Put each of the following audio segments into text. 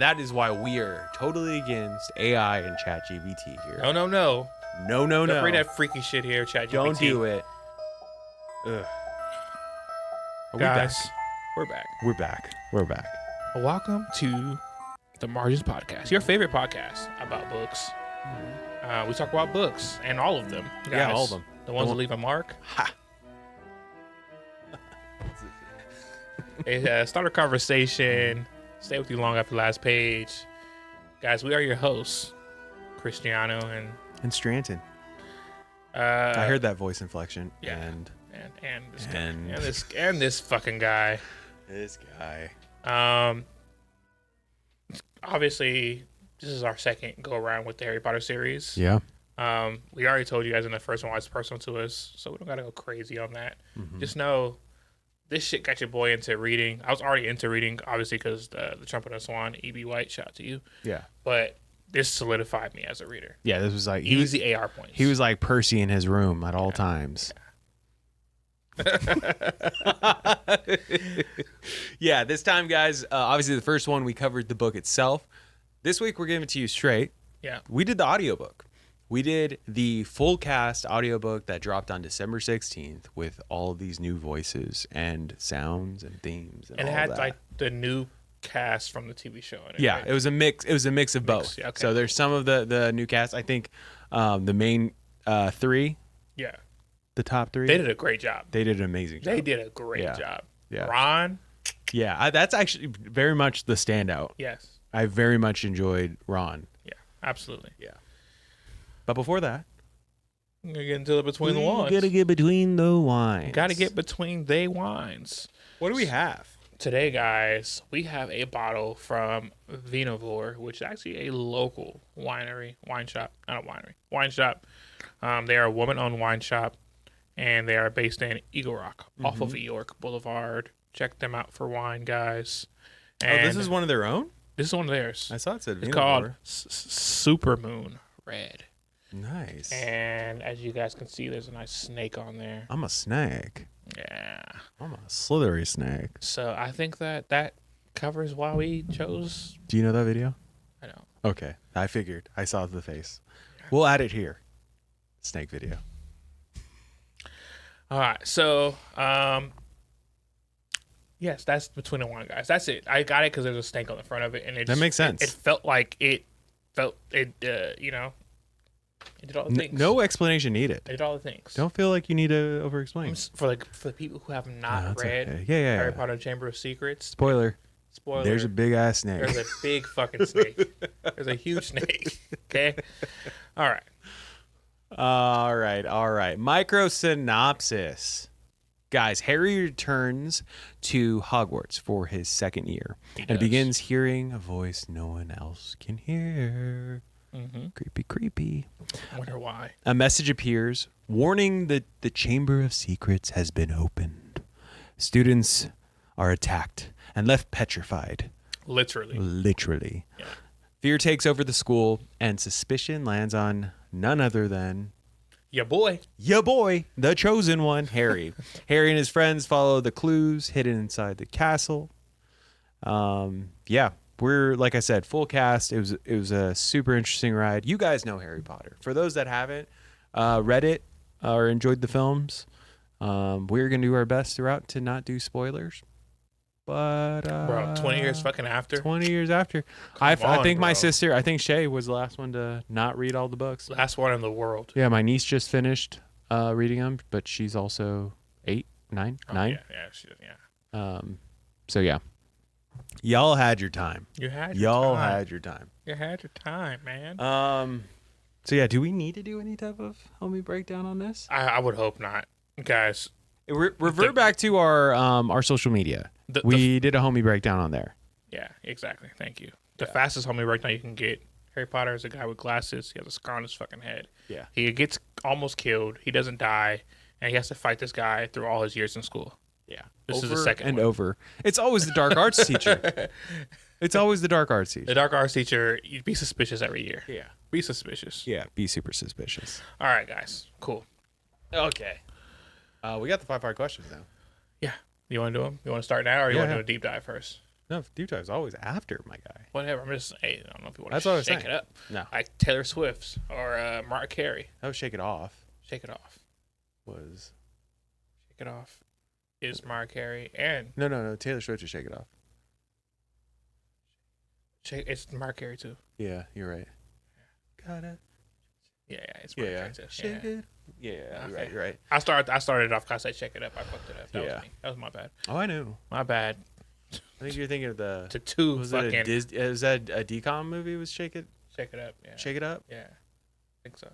That is why we are totally against AI and ChatGPT here. No. No. Don't bring that freaky shit here, ChatGPT. Don't do it. Ugh. Are Guys, we back? We're back. We're back. Welcome to the Margins Podcast, your favorite podcast about books. We talk about books and all of them. Guys. Yeah, all of them. The ones that leave a mark. Ha! Start a conversation. Stay with you long after the last page. Guys, we are your hosts, Cristiano And Stranton. I heard that voice inflection. Yeah. And this guy. And this fucking guy. This guy. Obviously, this is our second go around with the Harry Potter series. Yeah. We already told you guys in the first one why it's personal to us, so we don't gotta go crazy on that. Just know this shit got your boy into reading. I was already into reading, obviously, because the Trumpet and Swan, E.B. White, shout out to you. Yeah. But this solidified me as a reader. Yeah, this was like Easy AR points. He was like Percy in his room at all times. Yeah, this time, guys, obviously the first one we covered the book itself. This week we're giving it to you straight. Yeah. We did the audiobook. We did the full cast audiobook that dropped on December 16th with all of these new voices and sounds and themes. And it all had that. like the new cast from the TV show in it. Yeah, right? it was a mix. It was a mix of both. Yeah, okay. So there's some of the new cast. I think the main three, Yeah. the top three, They did a great job. they did an amazing job. They did a great job. Yeah. Ron, Yeah, that's actually very much the standout. yes. I very much enjoyed Ron. Yeah, absolutely. Yeah. But before that, I'm going to get into the between the wines. gotta get between the wines. Got to get between they wines. What do we have? Today, guys, we have a bottle from Vinovore, which is actually a local wine shop. They are a woman-owned wine shop, and they are based in Eagle Rock, off of York Boulevard. Check them out for wine, guys. And this is one of their own? this is one of theirs. I saw it said It's Vinovore. called Supermoon Red. Nice. And as you guys can see, there's a nice snake on there. I'm a snake. Yeah. I'm a slithery snake. So I think that covers why we chose. Do you know that video? I don't. Okay. I figured. I saw the face. We'll add it here. Snake video. All right. So, yes, that's between the wine, guys. That's it. I got it because there's a snake on the front of it, and That makes sense. It felt like it did all the things. No explanation needed. It did all the things. Don't feel like you need to over-explain. For the people who have not that's read okay. Yeah. Harry Potter Chamber of Secrets. Spoiler. There's a big ass snake. There's a big fucking snake. There's a huge snake. Okay. All right. Micro synopsis. Guys, Harry returns to Hogwarts for his second year and begins hearing a voice no one else can hear. Creepy. I wonder why. A message appears warning that the Chamber of Secrets has been opened. Students are attacked and left petrified. Literally. Yeah. Fear takes over the school, and suspicion lands on none other than Ya boy, the chosen one, Harry. Harry and his friends follow the clues hidden inside the castle. We're, like I said, full cast. It was a super interesting ride. You guys know Harry Potter. For those that haven't read it or enjoyed the films, we're gonna do our best throughout to not do spoilers. But bro, 20 years fucking after. 20 years after. I think bro. my sister, I think Shay was the last one to not read all the books. Last one in the world. Yeah, my niece just finished reading them, but she's also 9. Yeah, she did, yeah. So yeah. Y'all had your time. Had your time, man. So yeah, do we need to do any type of homie breakdown on this? I would hope not, guys. Revert back to our social media. We did a homie breakdown on there. Yeah, exactly. Thank you. The fastest homie breakdown you can get. Harry Potter is a guy with glasses. He has a scar on his fucking head. Yeah. He gets almost killed. He doesn't die, and he has to fight this guy through all his years in school. Yeah. This is the second and one. over. It's always the dark arts teacher. It's always the dark arts teacher. The dark arts teacher, you'd be suspicious every year. Yeah. Be suspicious. Yeah, be super suspicious. All right, guys. Cool. Okay. We got the 5-part questions now. Yeah. You want to do them? You want to start now, or you want to Yeah. do a deep dive first? No, deep dive's always after, my guy. Whatever. I'm just, hey, I don't know if you want That's what I to was shake saying. it up. No. Like Taylor Swift's or Mariah Carey. That was Shake It Off. Shake It Off. Was Shake It Off is Mariah Carey and no. Taylor Swift is Shake It Off. it's Mariah Carey too. Yeah, you're right. Got it. Yeah, it's Mariah Carey too. Shake it. Yeah, Okay. you're right. I started off because I said Shake It Up. I fucked it up. That Yeah. was me. That was my bad. Oh, I knew. My bad. I think you're thinking of the. To two Was fucking it is that a DCOM movie? Was Shake It? Shake It Up. Yeah. Shake It Up. Yeah. I think so.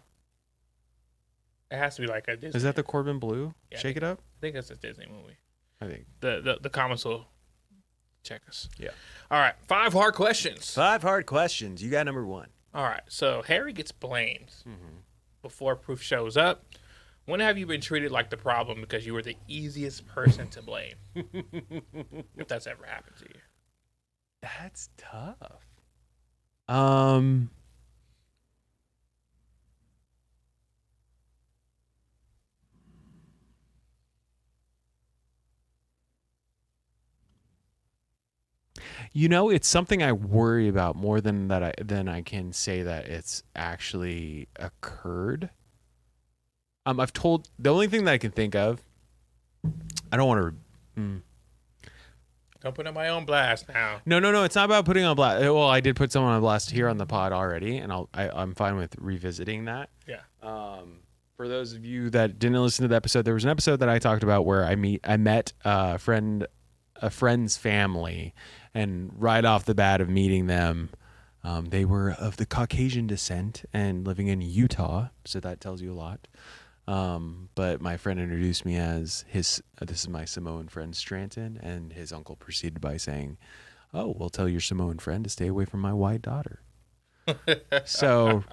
It has to be like a Disney. Is that the Corbin Blue? Yeah, Shake It Up. I think it's a Disney movie. I think. The comments will check us. Yeah. All right. 5 hard questions. 5 hard questions. You got number 1. All right. So Harry gets blamed before proof shows up. When have you been treated like the problem because you were the easiest person to blame? If that's ever happened to you. That's tough. You know, it's something I worry about more than I can say that it's actually occurred. I've told the only thing that I can think of. I don't want to. Don't put on my own blast now. No. It's not about putting on blast. Well, I did put someone on blast here on the pod already, and I'm fine with revisiting that. Yeah. For those of you that didn't listen to the episode, there was an episode that I talked about where I met a friend's family, and right off the bat of meeting them, they were of the Caucasian descent and living in Utah, so that tells you a lot. But my friend introduced me as this is my Samoan friend Stranton, and his uncle proceeded by saying, "Oh, well, tell your Samoan friend to stay away from my white daughter." So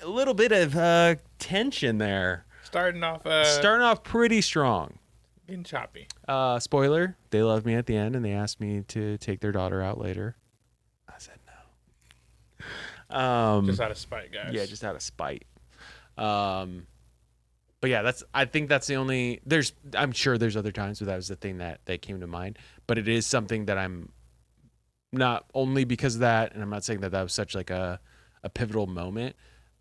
a little bit of tension there. Starting off pretty strong. Getting choppy. Spoiler, they loved me at the end, and they asked me to take their daughter out later. I said no. Just out of spite, guys. Yeah, just out of spite. But yeah, I think that's the only. I'm sure there's other times where that was the thing that came to mind. But it is something that I'm not only because of that, and I'm not saying that was such like a pivotal moment,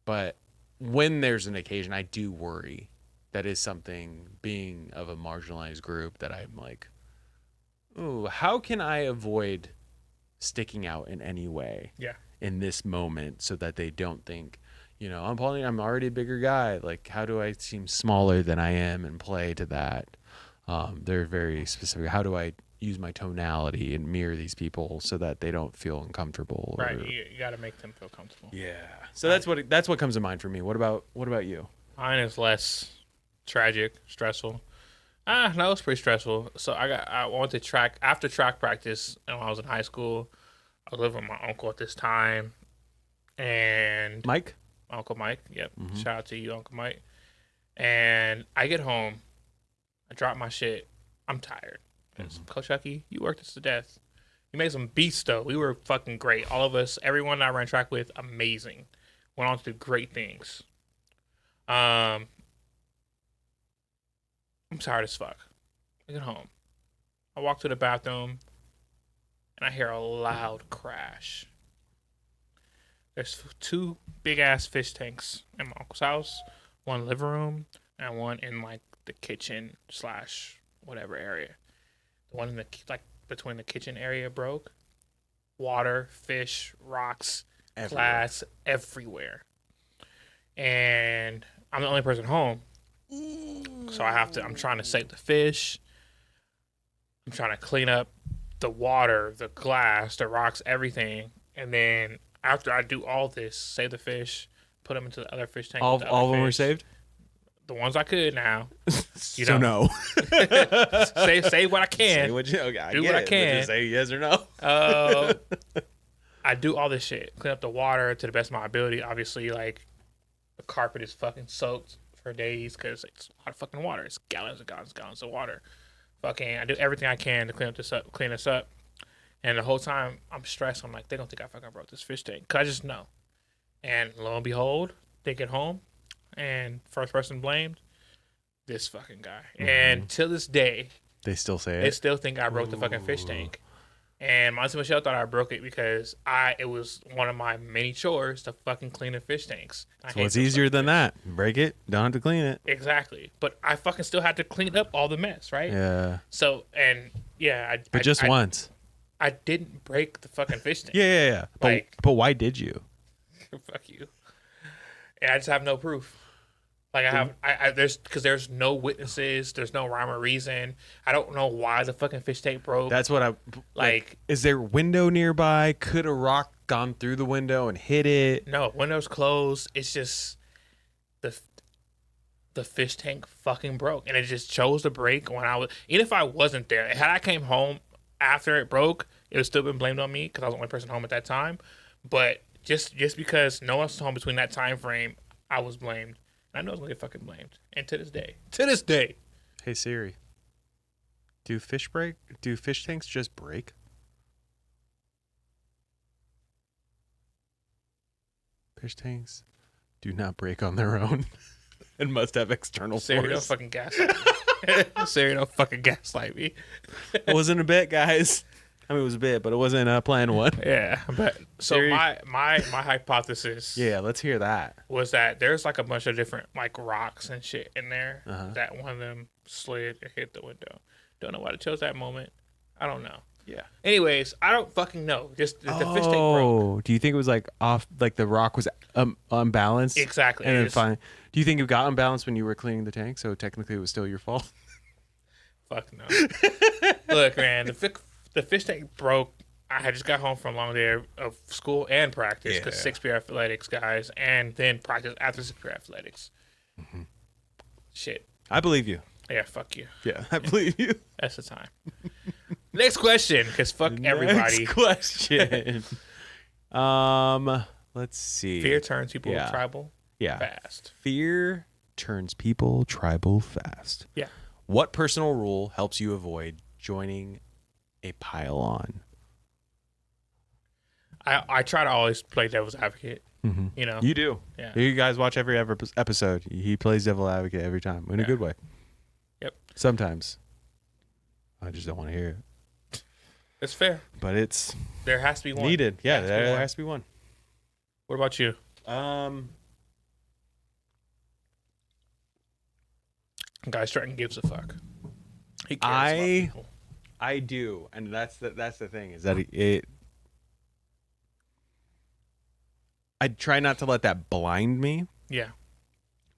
but when there's an occasion, I do worry. That is something, being of a marginalized group, that I'm like, ooh, how can I avoid sticking out in any way in this moment so that they don't think, I'm already a bigger guy. Like, how do I seem smaller than I am and play to that? They're very specific. How do I use my tonality and mirror these people so that they don't feel uncomfortable? Right, you got to make them feel comfortable. Yeah. So that's what comes to mind for me. What about you? Mine is less tragic, stressful. No, it's pretty stressful. So I went to track practice when I was in high school. I was living with my uncle at this time, and Uncle Mike. Yep. Mm-hmm. Shout out to you, Uncle Mike. And I get home, I drop my shit. I'm tired. Coach Hucky, you worked us to death. You made some beats though. We were fucking great. All of us, everyone I ran track with, amazing. Went on to do great things. I'm tired as fuck. I get home. I walk to the bathroom, and I hear a loud crash. There's 2 big-ass fish tanks in my uncle's house. One living room, and one in, like, the kitchen / whatever area. The one in the, between the kitchen area broke. Water, fish, rocks, glass, everywhere. And I'm the only person home. So I'm trying to save the fish. I'm trying to clean up the water, the glass, the rocks, everything. And then after I do all this, save the fish, put them into the other fish tank. All of them were saved? The ones I could now. So no. Save what I can. Do what I can. Just say yes or no. I do all this shit. Clean up the water to the best of my ability. Obviously, like, the carpet is fucking soaked for days because it's a lot of fucking water. It's gallons and gallons of water. I do everything I can to clean this up. And the whole time I'm stressed. I'm like, they don't think I fucking broke this fish tank. Cause I just know. And lo and behold, they get home, and first person blamed, this fucking guy. Mm-hmm. And till this day, they still say it. They still think I broke the fucking fish tank. And my Auntie Michelle thought I broke it because it was one of my many chores to fucking clean the fish tanks. So what's easier than that? Break it, don't have to clean it. Exactly. But I fucking still had to clean up all the mess, right? Yeah. So, and yeah. But just once. I didn't break the fucking fish tank. Yeah. But why did you? Fuck you. And I just have no proof. Like there's no witnesses, there's no rhyme or reason. I don't know why the fucking fish tank broke. That's what like. Is there a window nearby? Could a rock gone through the window and hit it? No, window's closed. It's just the fish tank fucking broke, and it just chose to break when I was. Even if I wasn't there, had I came home after it broke, it would still been blamed on me because I was the only person home at that time. But just because no one was home between that time frame, I was blamed. I know I was gonna get fucking blamed. And to this day. Hey Siri. Do fish tanks just break? Fish tanks do not break on their own and must have external Siri, force. don't fucking gaslight me. Siri, don't fucking gaslight me. It wasn't a bit, guys. I mean, it was a bit, but it wasn't a planned one. Yeah, but so Siri. my hypothesis. Yeah, let's hear that. Was that there's like a bunch of different like rocks and shit in there Uh-huh. that one of them slid and hit the window. Don't know why they chose that moment. I don't know. Yeah. Anyways, I don't fucking know. Just the fish tank broke. Oh, do you think it was like off, like the rock was unbalanced? Exactly. And then fine. Do you think it got unbalanced when you were cleaning the tank? So technically it was still your fault? Fuck no. Look, man, the fish tank broke. I had just got home from a long day of school and practice because 6 period athletics, guys, and then practice after 6 period athletics. Mm-hmm. Shit. I believe you. Yeah, fuck you. Yeah, I believe you. That's the time. Next question, because fuck everybody. Next question. Let's see. Fear turns people tribal fast. Fear turns people tribal fast. Yeah. What personal rule helps you avoid joining a pile-on? I try to always play devil's advocate. Mm-hmm. You know? You do. Yeah. You guys watch every episode. He plays devil advocate every time in a good way. Yep. Sometimes. I just don't want to hear it. It's fair. But it's there has to be one. Needed. Yeah, there has to be one. What about you? Guy Stratton gives a fuck. He cares about people. I do, and that's the thing is that it. I try not to let that blind me. Yeah.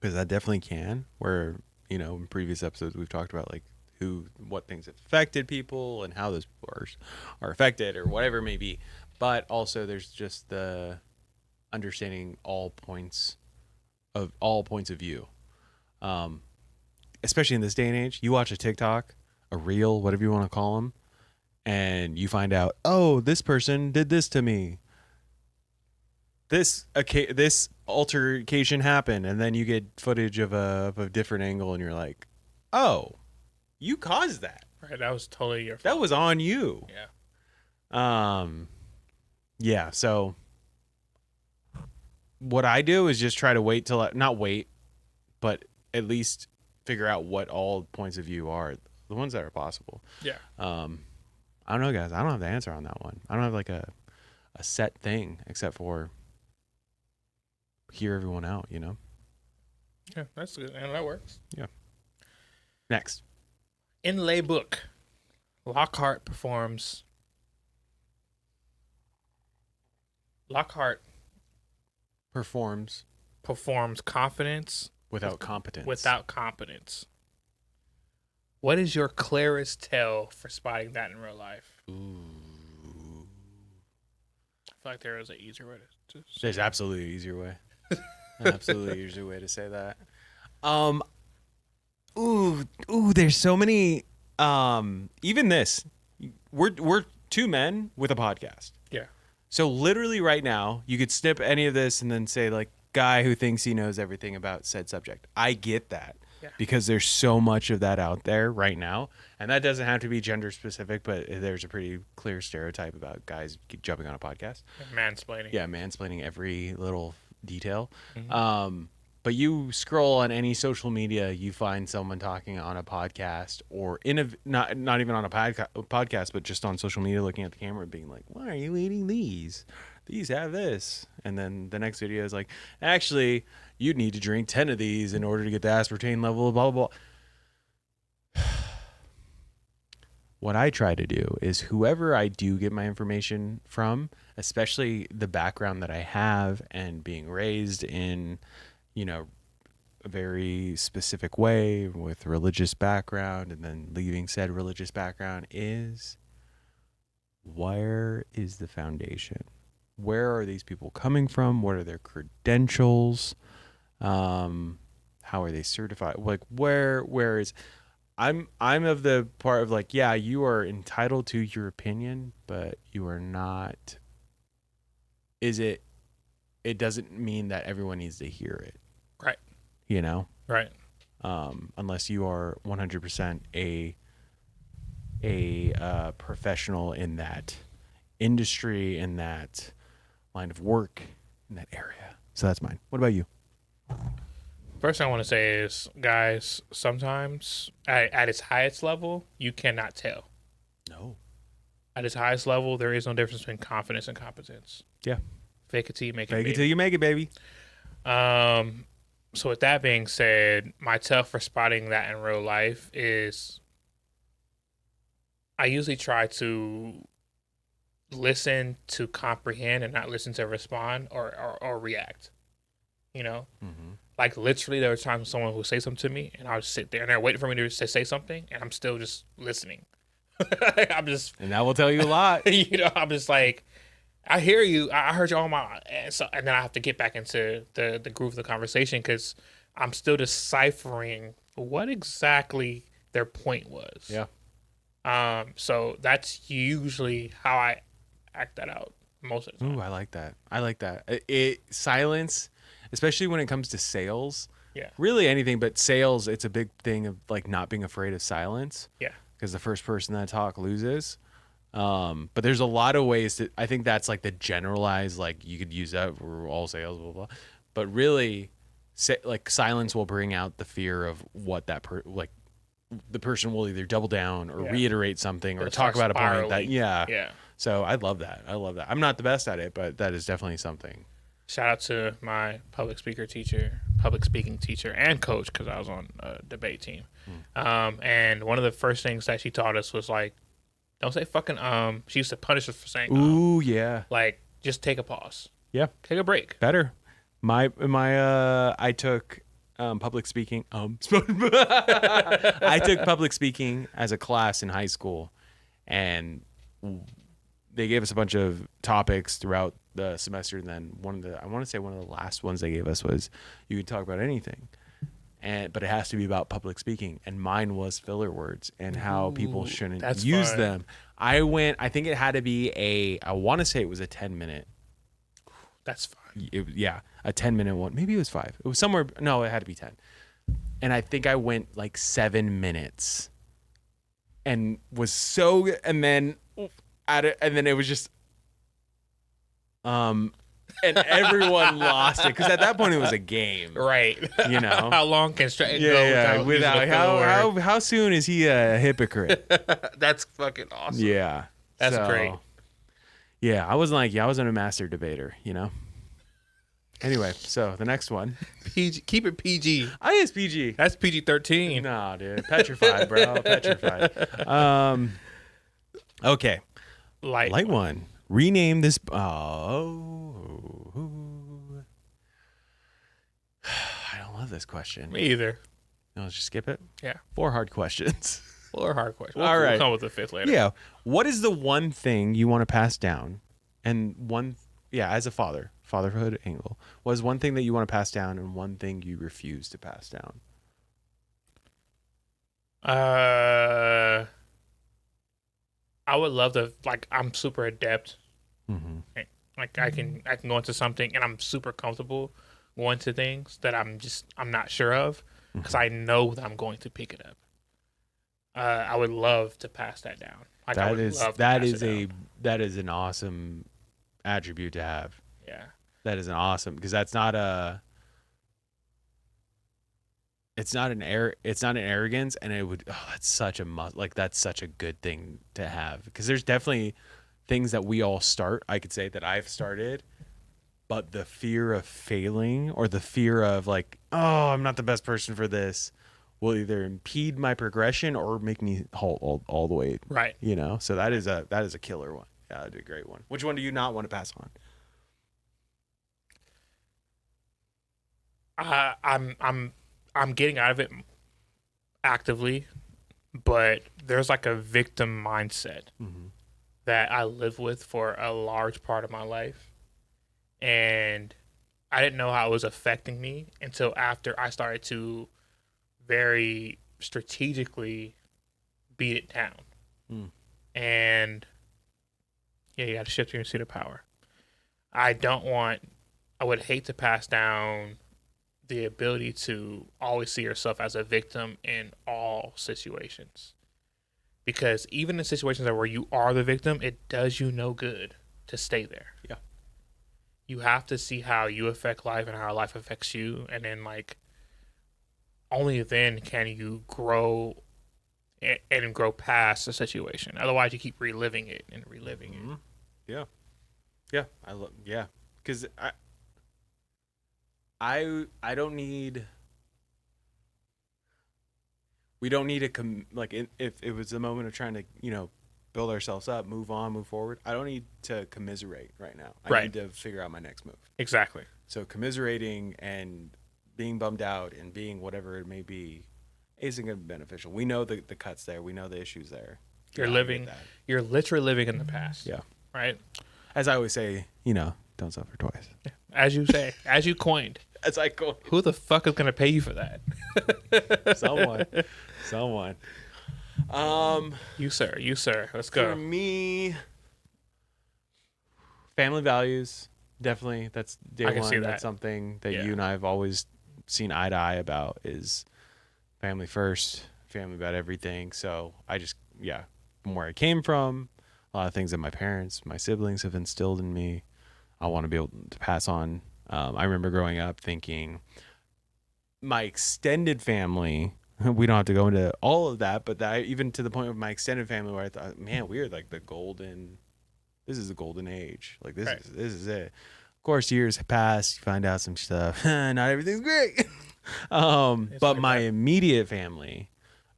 Because that definitely can. Where in previous episodes we've talked about like what things have affected people and how those are affected or whatever it may be. But also there's just the understanding all points of view. Especially in this day and age, you watch a TikTok, a reel, whatever you want to call them, and you find out, oh, this person did this to me. This altercation happened, and then you get footage of a different angle, and you're like, oh, you caused that. Right, that was totally your fault. That was on you. Yeah. Yeah, so what I do is just try to wait till not wait, but at least figure out what all points of view are, the ones that are possible. Yeah. I don't know, guys. I don't have the answer on that one. I don't have like a set thing except for hear everyone out, Yeah, that's good. And that works. Yeah. Next. Inlay book. Lockhart performs confidence without competence. Without competence. What is your clearest tell for spotting that in real life? Ooh. I feel like there is an easier way to say There's absolutely an easier way. Absolutely easier way to say that. There's so many. Even this, we're two men with a podcast. Yeah. So literally right now, you could snip any of this and then say like, guy who thinks he knows everything about said subject. I get that. Yeah. Because there's so much of that out there right now. And that doesn't have to be gender specific, but there's a pretty clear stereotype about guys jumping on a podcast. Mansplaining. Yeah, mansplaining every little detail. Mm-hmm. But you scroll on any social media, you find someone talking on a podcast or in a not even on a podcast, but just on social media, looking at the camera, and being like, "Why are you eating these? These have this." And then the next video is like, "Actually, you'd need to drink 10 of these in order to get the aspartame level." Blah blah blah. What I try to do is whoever I do get my information from, especially the background that I have and being raised in, a very specific way with religious background and then leaving said religious background, is where is the foundation? Where are these people coming from? What are their credentials? How are they certified? Like where is I'm of the part of like, yeah, you are entitled to your opinion, but you are not. It doesn't mean that everyone needs to hear it. Right. Right. Right. Unless you are 100% a professional in that industry, in that line of work, in that area. So that's mine. What about you? First thing I want to say is, guys, sometimes at its highest level, you cannot tell. No. At its highest level, there is no difference between confidence and competence. Yeah. Fake it till you make it. Fake it till you make it, baby. So with that being said, my tell for spotting that in real life is I usually try to listen to comprehend and not listen to respond or react. Mm-hmm. Like literally there were times when someone would say something to me and I would sit there and they're waiting for me to say something and I'm still just listening. I'm just, And that will tell you a lot. I'm just like, I hear you. I heard you all my, and then I have to get back into the groove of the conversation because I'm still deciphering what exactly their point was. Yeah. So that's usually how I act that out most of the time. Ooh, I like that. Silence, especially when it comes to sales. Yeah. Really anything, but sales, it's a big thing of like not being afraid of silence. Yeah. Because the first person that talk loses. But there's a lot of ways to, I think that's like the generalized, like you could use that for all sales, blah, blah, blah. But really, like silence will bring out the fear of what that the person will either double down or reiterate something or talk about a point that, Yeah. So I love that. I'm not the best at it, but that is definitely something. Shout out to my public speaking teacher and coach because I was on a debate team. And one of the first things that she taught us was like, don't say fucking She used to punish us for saying Ooh, yeah. Like, just take a pause. Yeah. Take a break. Better. I took public speaking. I took public speaking as a class in high school, and they gave us a bunch of topics throughout the semester. And then I want to say one of the last ones they gave us was you can talk about anything, but it has to be about public speaking. And mine was filler words and how people shouldn't use them. I think it had to be I want to say it was a 10-minute. That's fine. A 10-minute one. Maybe it was 5. It was somewhere. No, it had to be 10. And I think I went like 7 minutes, and was so. And then it was just. And everyone lost it because at that point it was a game, right? How long can Stratton go without how soon is he a hypocrite? That's fucking awesome. Yeah, that's great. Yeah, I wasn't a master debater, Anyway, so the next one. PG, keep it PG. It's PG. That's PG-13. No, dude. Petrified, bro. Petrified. Okay. Light one. Rename this. I don't love this question. Me either. No, let's just skip it. Yeah. 4 hard questions. 4 hard questions. All right. We'll come with the 5th later. Yeah. What is the one thing you want to pass down? And as a fatherhood angle, what is one thing that you want to pass down and one thing you refuse to pass down? I would love to, I'm super adept. Mm-hmm. Like I can go into something and I'm super comfortable going to things that I'm not sure of because I know that I'm going to pick it up. I would love to pass that down. That is an awesome attribute to have. Yeah. That is an awesome, because that's not it's not an arrogance, and it would, oh, that's such a like that's such a good thing to have, because there's definitely things that we all start, I could say that I've started, but the fear of failing, or the fear of like, oh, I'm not the best person for this, will either impede my progression or make me halt all the way. Right. So that is a killer one. Yeah, that'd be a great one. Which one do you not want to pass on? I'm getting out of it actively, but there's like a victim mindset that I live with for a large part of my life, and I didn't know how it was affecting me until after I started to very strategically beat it down. And yeah, you got to shift your seat of power. I would hate to pass down the ability to always see yourself as a victim in all situations. Because even in situations where you are the victim, it does you no good to stay there. Yeah. You have to see how you affect life and how life affects you. And then, like, only then can you grow and grow past the situation. Otherwise, you keep reliving it and reliving it. Yeah. Yeah. Yeah. Because I don't need. We don't need if it was the moment of trying to, build ourselves up, move on, move forward. I don't need to commiserate right now. I need to figure out my next move. Exactly. So commiserating and being bummed out and being whatever it may be isn't going to be beneficial. We know the cuts there. We know the issues there. You're literally living in the past. Yeah. Right? As I always say, don't suffer twice. As you say, as you coined. As I coined. Who the fuck is going to pay you for that? Someone. You sir. Let's go. For me, family values, definitely. That's day I can one. see that. That's something that you and I have always seen eye to eye about, is family first, family about everything. So from where I came from, a lot of things that my parents, my siblings have instilled in me, I want to be able to pass on. I remember growing up thinking my extended family, we don't have to go into all of that, but even to the point of my extended family where I thought, man, we're like this is the golden age. Like this is it. Of course, years pass, you find out some stuff. Not everything's great. But my immediate family,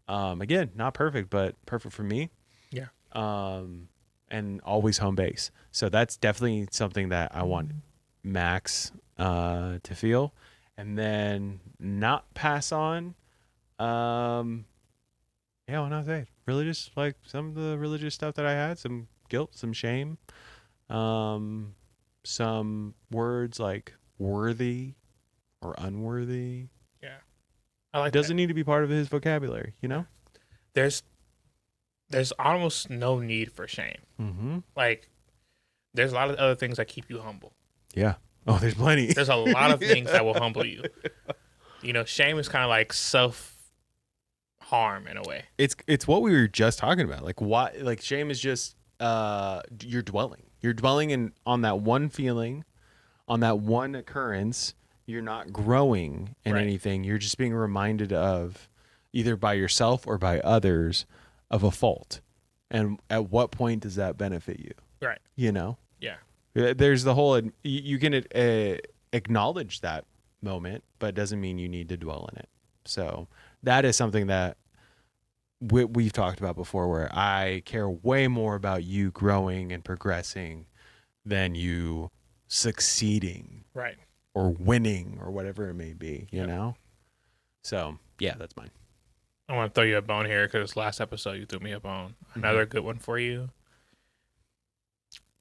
again, not perfect, but perfect for me. Yeah. And always home base. So that's definitely something that I want Max to feel, and then not pass on. Why not say religious, like some of the religious stuff that I had, some guilt, some shame, some words like worthy or unworthy. Yeah. I like doesn't need to be part of his vocabulary, There's almost no need for shame. Mm-hmm. Like, there's a lot of other things that keep you humble. Yeah. Oh, there's plenty. There's a lot of things that will humble you. Shame is kind of like self-harm in a way. It's what we were just talking about. Like, why? Like, shame is just you're dwelling. You're dwelling on that one feeling, on that one occurrence. You're not growing in anything. You're just being reminded of, either by yourself or by others, of a fault. And at what point does that benefit you? Right. Yeah. There's the whole, you can acknowledge that moment, but it doesn't mean you need to dwell in it. So that is something that we've talked about before, where I care way more about you growing and progressing than you succeeding. Right. Or winning, or whatever it may be, you know? So, yeah, that's mine. I want to throw you a bone here, because last episode you threw me a bone. Another good one for you.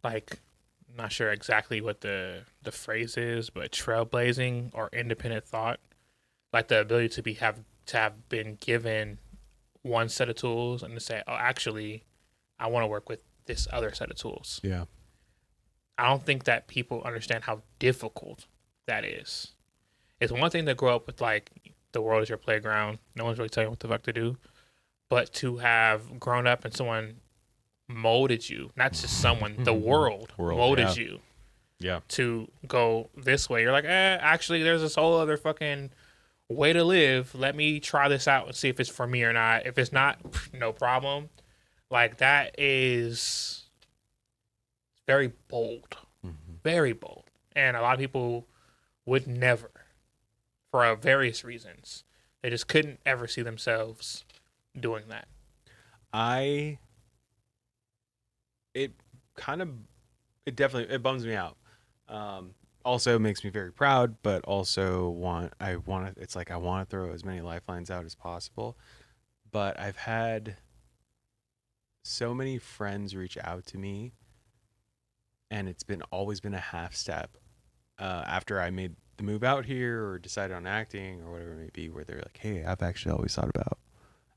Like, not sure exactly what the phrase is, but trailblazing or independent thought. Like the ability to have been given one set of tools and to say, oh, actually, I want to work with this other set of tools. Yeah. I don't think that people understand how difficult that is. It's one thing to grow up with, like, the world is your playground. No one's really telling you what the fuck to do. But to have grown up and someone molded you, not just someone, the world molded you. Yeah. To go this way. You're like, actually, there's this whole other fucking way to live. Let me try this out and see if it's for me or not. If it's not, no problem. Like, that is very bold. Very bold. And a lot of people would never, for various reasons. They just couldn't ever see themselves doing that. It definitely bums me out. Also makes me very proud, but also it's like I want to throw as many lifelines out as possible. But I've had so many friends reach out to me, and it's always been a half step after I made the move out here or decided on acting or whatever it may be, where they're like, hey, I've actually always thought about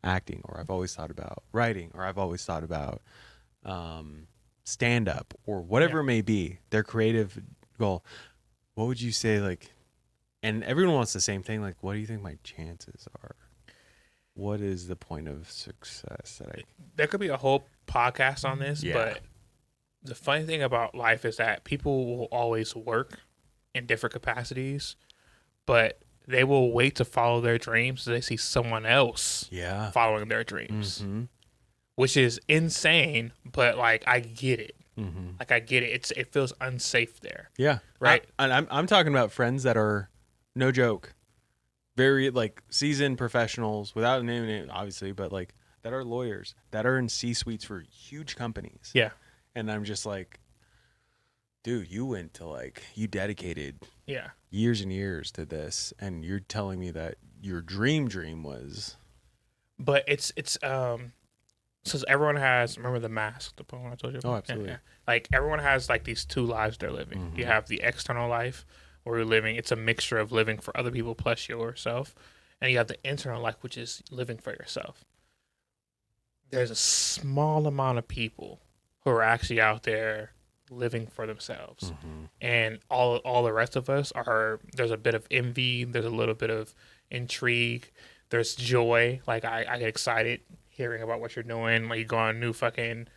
acting, or I've always thought about writing, or I've always thought about stand up, or whatever it may be, their creative goal. What would you say, like, and everyone wants the same thing, like, what do you think my chances are? What is the point of success There could be a whole podcast on this, but the funny thing about life is that people will always work in different capacities, but they will wait to follow their dreams so they see someone else following their dreams, which is insane. But like, I get it. Like, I get it. It feels unsafe there. Yeah. Right. I'm talking about friends that are, no joke, very like seasoned professionals, without naming it obviously, but like that are lawyers, that are in C-suites for huge companies. Yeah. And I'm just like, dude, you dedicated Yeah. years and years to this, and you're telling me that your dream was. But it's since everyone has, remember The Mask, the poem I told you about? Oh, absolutely. Yeah. Like, everyone has like these two lives they're living. You have the external life where you're living. It's a mixture of living for other people plus yourself. And you have the internal life, which is living for yourself. There's a small amount of people who are actually out there living for themselves. And all the rest of us there's a bit of envy. There's a little bit of intrigue. There's joy. Like, I get excited hearing about what you're doing. Like, you go on a new fucking,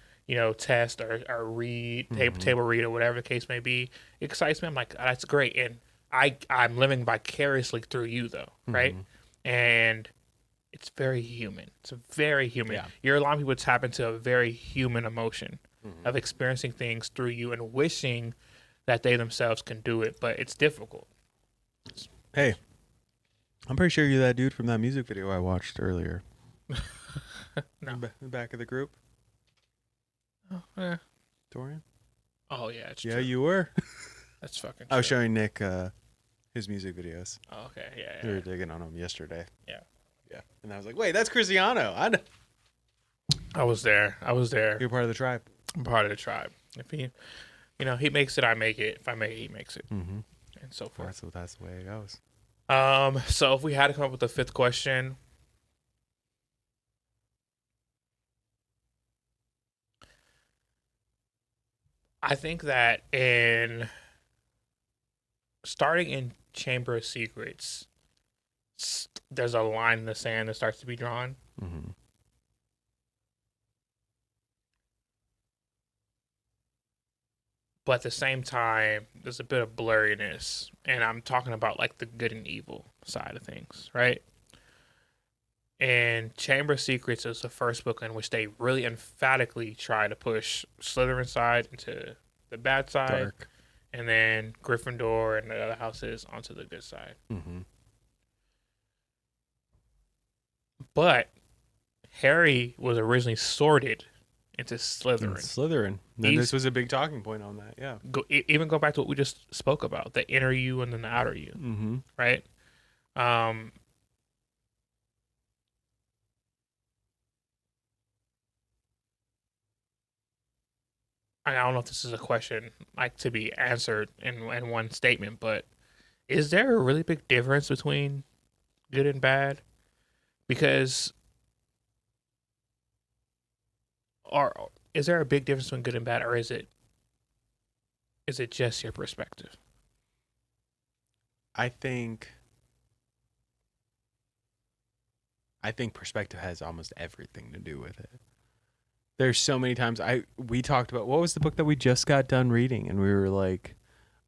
test or read, table read, or whatever the case may be. It excites me. I'm like, oh, that's great. And I'm living vicariously through you, though, right? And it's very human. It's very human. Yeah. You're allowing people to tap into a very human emotion of experiencing things through you and wishing that they themselves can do it, but it's difficult. Hey, I'm pretty sure you're that dude from that music video I watched earlier. No. In the back of the group. Oh, yeah. Dorian? Oh, yeah, it's Yeah, true. you were. That's fucking true. I was showing Nick his music videos. Oh, okay, yeah. We were digging on them yesterday. Yeah. Yeah. And I was like, wait, that's Cristiano. I was there. You're part of the tribe. I'm part of the tribe. If he, he makes it, I make it. If I make it, he makes it. Mm-hmm. And so forth. That's the way it goes. So if we had to come up with a fifth question, I think that starting in Chamber of Secrets, there's a line in the sand that starts to be drawn. Mm-hmm. But at the same time, there's a bit of blurriness. And I'm talking about like the good and evil side of things, right? And Chamber of Secrets is the first book in which they really emphatically try to push Slytherin's side into the bad side. Dark. And then Gryffindor and the other houses onto the good side. Mm-hmm. But Harry was originally sorted into Slytherin. This was a big talking point on that, yeah. Even go back to what we just spoke about, the inner you and then the outer you, right? I don't know if this is a question like to be answered in one statement, but is there a really big difference between good and bad? Because is there a big difference between good and bad, or is it just your perspective? I think perspective has almost everything to do with it. There's so many times we talked about, what was the book that we just got done reading, and we were like,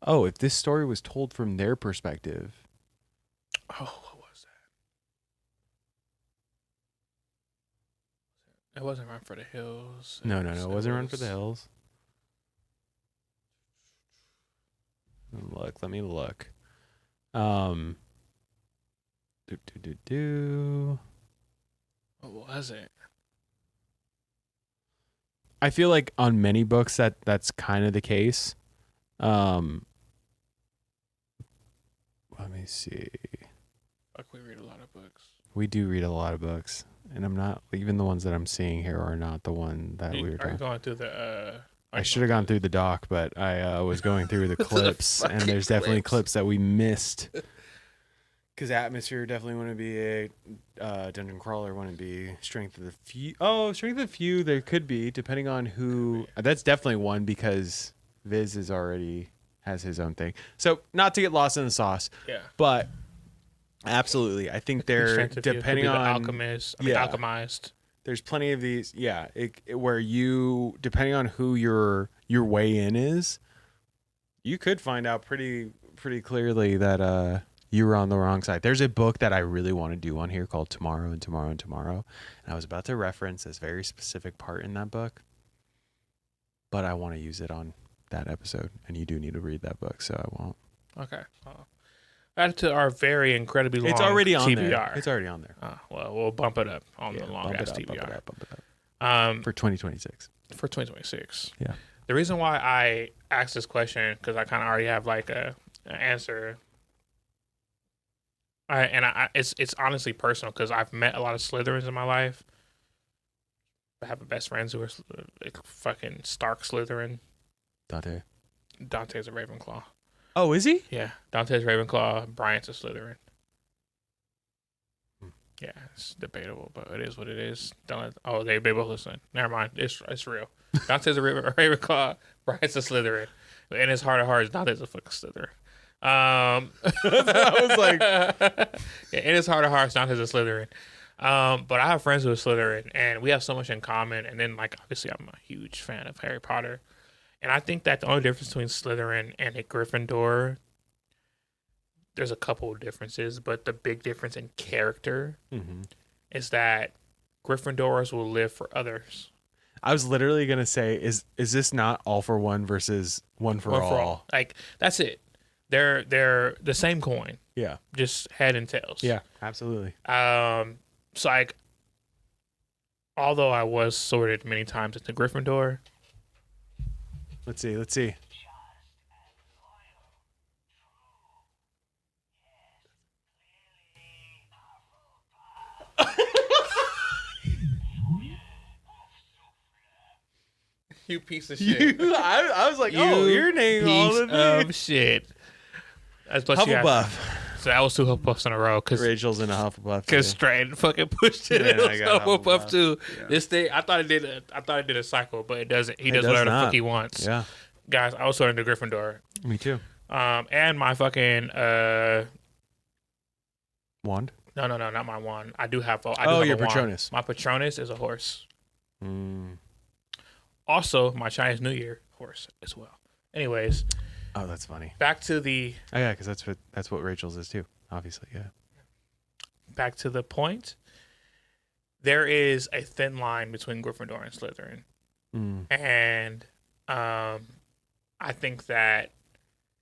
oh, if this story was told from their perspective. Oh, what was that? It wasn't Run for the Hills. No. It wasn't Run for the Hills. Let me look. What was it? I feel like on many books that's kind of the case. Let me see. Fuck, we read a lot of books. We do read a lot of books, and I'm not even the ones that I'm seeing here are not the one that we were Are talking. you going through the? I should have gone through the doc, but I was going through the clips, and there's definitely clips that we missed. Because Atmosphere definitely wouldn't be a Dungeon Crawler, wouldn't be Strength of the Few. Oh, Strength of the Few, there could be, depending on who. That's definitely one because Viz is already has his own thing. So not to get lost in the sauce, but absolutely, I think they're depending on Alchemist. Alchemized. There's plenty of these, where you, depending on who your way in is, you could find out pretty clearly that you were on the wrong side. There's a book that I really want to do on here called Tomorrow and Tomorrow and Tomorrow, and I was about to reference this very specific part in that book, but I want to use it on that episode, and you do need to read that book, so I won't. Okay. Add it to our very incredibly long It's already on TBR. there. It's already on there. Well, we'll bump it up on the long ass TBR. Bump it up. For 2026. For 2026. Yeah. The reason why I asked this question, because I kind of already have like an answer. It's honestly personal because I've met a lot of Slytherins in my life. I have best friends who are like fucking Stark Slytherin. Dante's a Ravenclaw. Oh, is he? Yeah, Dante's Ravenclaw. Bryant's a Slytherin. Yeah, it's debatable, but it is what it is. They both listen. Never mind. It's real. Dante's a Ravenclaw. Bryant's a Slytherin. In his heart of hearts, Dante's a fucking Slytherin. I was like, in his heart of hearts, Dante's a Slytherin. But I have friends who are Slytherin, and we have so much in common. And then, like, obviously, I'm a huge fan of Harry Potter. And I think that the only difference between Slytherin and a Gryffindor, there's a couple of differences, but the big difference in character is that Gryffindors will live for others. I was literally gonna say, is this not all for one versus one for all? Like, that's it. They're the same coin. Yeah. Just head and tails. Yeah, absolutely. So like, although I was sorted many times into Gryffindor. Let's see. You piece of shit. I was like, you're naming all of these. Shit. That's Hufflepuff. So that was 2 Hufflepuffs in a row. Cause Rachel's in a Hufflepuff. Because Stratton fucking pushed it. Yeah, I got Hufflepuff too. Yeah. This thing, I thought it did a cycle, but it doesn't. He does whatever the fuck he wants. Yeah. Guys, I was sorting to Gryffindor. Me too. And my fucking wand. No, not my wand. I do have. Your Patronus. My Patronus is a horse. Mm. Also, my Chinese New Year horse as well. Anyways. Oh, that's funny. Back to the. Oh yeah, because that's what Rachel's is too. Obviously, yeah. Back to the point. There is a thin line between Gryffindor and Slytherin, and I think that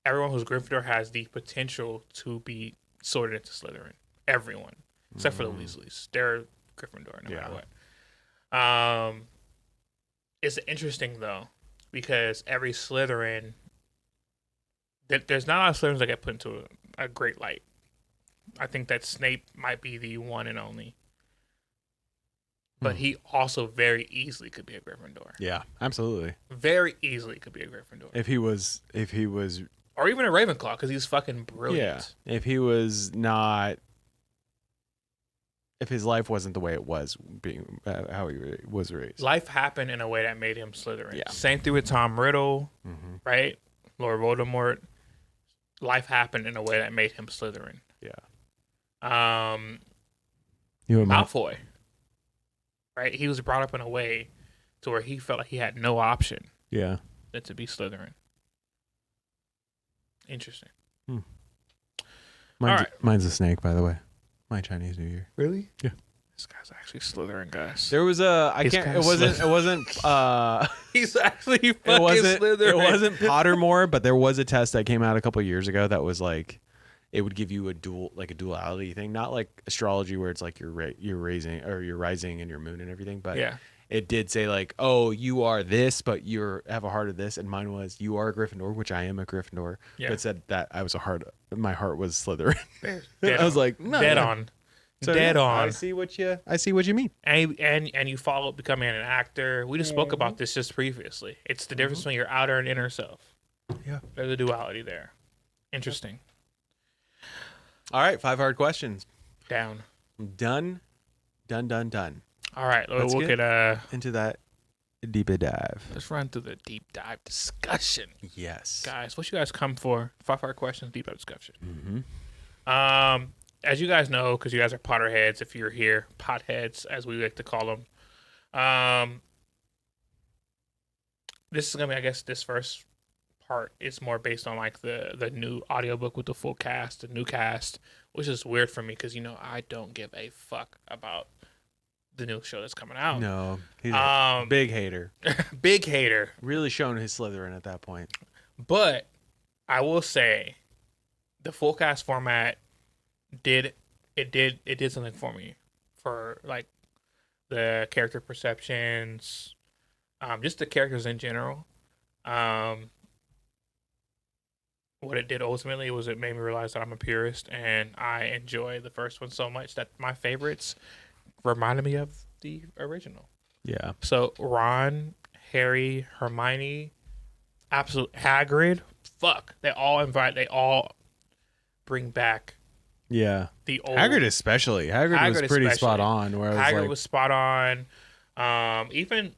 everyone who's Gryffindor has the potential to be sorted into Slytherin. Everyone, except for the Weasleys, they're Gryffindor no matter what. It's interesting though because every Slytherin. There's not a lot of Slytherins that get put into a great light. I think that Snape might be the one and only. But he also very easily could be a Gryffindor. Yeah, absolutely. Very easily could be a Gryffindor. If he was, or even a Ravenclaw, because he's fucking brilliant. Yeah. If he was not, if his life wasn't the way it was, being how he was raised. Life happened in a way that made him Slytherin. Yeah. Same thing with Tom Riddle, right? Lord Voldemort. Life happened in a way that made him Slytherin. Yeah. Malfoy. Right? He was brought up in a way to where he felt like he had no option. Yeah. Than to be Slytherin. Interesting. Mine's a snake, by the way. My Chinese New Year. Really? Yeah. This guy's actually Slytherin, guys. There was a I This can't. It guy's wasn't. Slytherin. It wasn't. He's actually It fucking wasn't. Slytherin. It wasn't Pottermore, but there was a test that came out a couple years ago that was like, it would give you a duality thing, not like astrology where it's like you're raising or you're rising and your moon and everything, but Yeah. it did say like, oh, you are this, but you have a heart of this, and mine was you are a Gryffindor, which I am a Gryffindor. Yeah. But it said that I was my heart was Slytherin. Dead I was on. like, no, dead no. on. So, Dead yeah, on. I see what you mean. And you follow becoming an actor. We just spoke about this just previously. It's the difference between your outer and inner self. Yeah. There's a duality there. Interesting. All right, 5 hard questions. Down. Done. All right. Let's We'll get into that deeper dive. let's run through the deep dive discussion. Yes. Guys, what you guys come for? 5 hard questions, deep dive discussion. Mm-hmm. As you guys know, because you guys are Potterheads, if you're here, potheads, as we like to call them. This is gonna be, I guess, this first part is more based on like the new audiobook with the full cast, the new cast, which is weird for me because I don't give a fuck about the new show that's coming out. No, he's a big hater. Big hater. Really showing his Slytherin at that point. But I will say, the full cast format did something for me, for like the character perceptions, just the characters in general. What it did ultimately was it made me realize that I'm a purist and I enjoy the first one so much that my favorites reminded me of the original. Yeah. So Ron, Harry, Hermione, absolute Hagrid, fuck, they all bring back Yeah. the old Hagrid especially. Hagrid was pretty especially. spot on. Where I was Hagrid like, was spot on. Even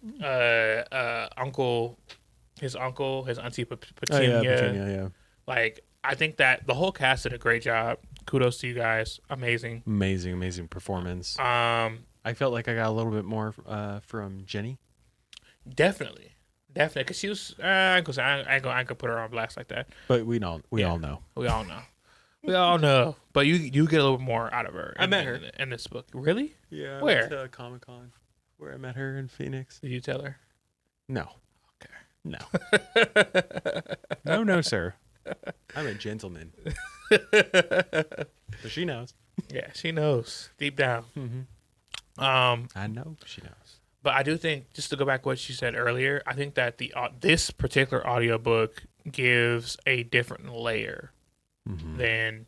his auntie Petunia. oh, yeah, Petunia, yeah. Like, I think that the whole cast did a great job. Kudos to you guys. Amazing. Amazing performance. I felt like I got a little bit more from Jenny. Definitely, because she was. I ain't gonna put her on blast like that. But we all know. We all know. We all know. But you get a little bit more out of her. I met her in this book. Really? Yeah. Where? I went to Comic-Con, where I met her in Phoenix. Did you tell her? No. Okay. No. No, sir. I'm a gentleman. But she knows. Yeah, she knows deep down. Mm-hmm. I know she knows. But I do think, just to go back to what she said earlier, I think that this particular audiobook gives a different layer than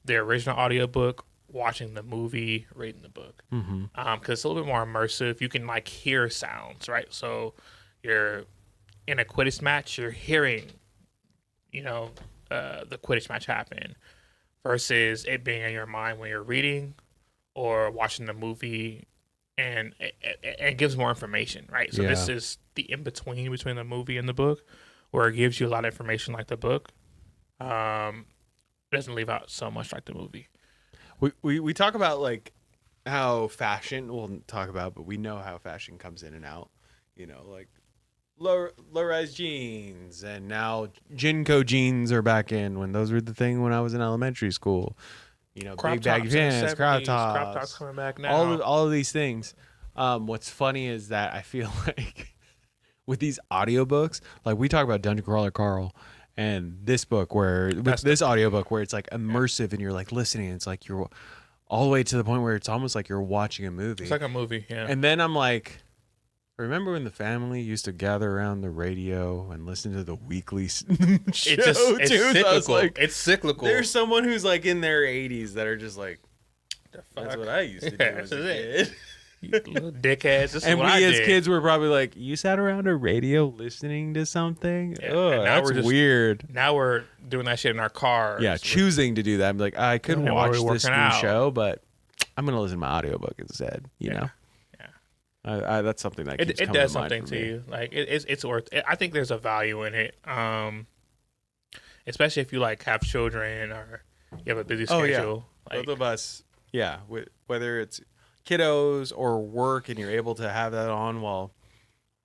the original audiobook, watching the movie, reading the book. Because it's a little bit more immersive. You can like hear sounds, right? So you're in a Quidditch match, you're hearing, the Quidditch match happen, versus it being in your mind when you're reading or watching the movie. And it gives more information, right? So this is the in-between between the movie and the book, where it gives you a lot of information like the book. It doesn't leave out so much like the movie. We talk about like how fashion, we'll talk about, but we know how fashion comes in and out. Like low-rise jeans, and now Jinko jeans are back in, when those were the thing when I was in elementary school. Crop big baggy tops in the pants, 70s, crop crop tops coming back now. all of these things. What's funny is that I feel like with these audiobooks, like we talk about Dungeon Crawler Carl, and this audiobook where it's like immersive and you're like listening, and it's like you're all the way to the point where it's almost like you're watching a movie. It's like a movie, yeah. And then I'm like, remember when the family used to gather around the radio and listen to the weekly show? It's cyclical. Like, it's cyclical. There's someone who's like in their 80s that are just like, the fuck? that's what I used to do as a kid. You little dickheads. This And is we what I as did. kids were probably like, you sat around a radio listening to something? Yeah, Oh, and now that's we're just- weird. Now we're doing that shit in our cars. Yeah, choosing to do that. I'm like, I could Yeah, while watch we're this working new out. show, but I'm going to listen to my audiobook instead, you know? Yeah. That's something that keeps It coming does to mind something for to me. you. Like it's worth it. I think there's a value in it. Especially if you like have children or you have a busy Oh, yeah. schedule. Like, Both of us, yeah, whether it's kiddos or work and you're able to have that on while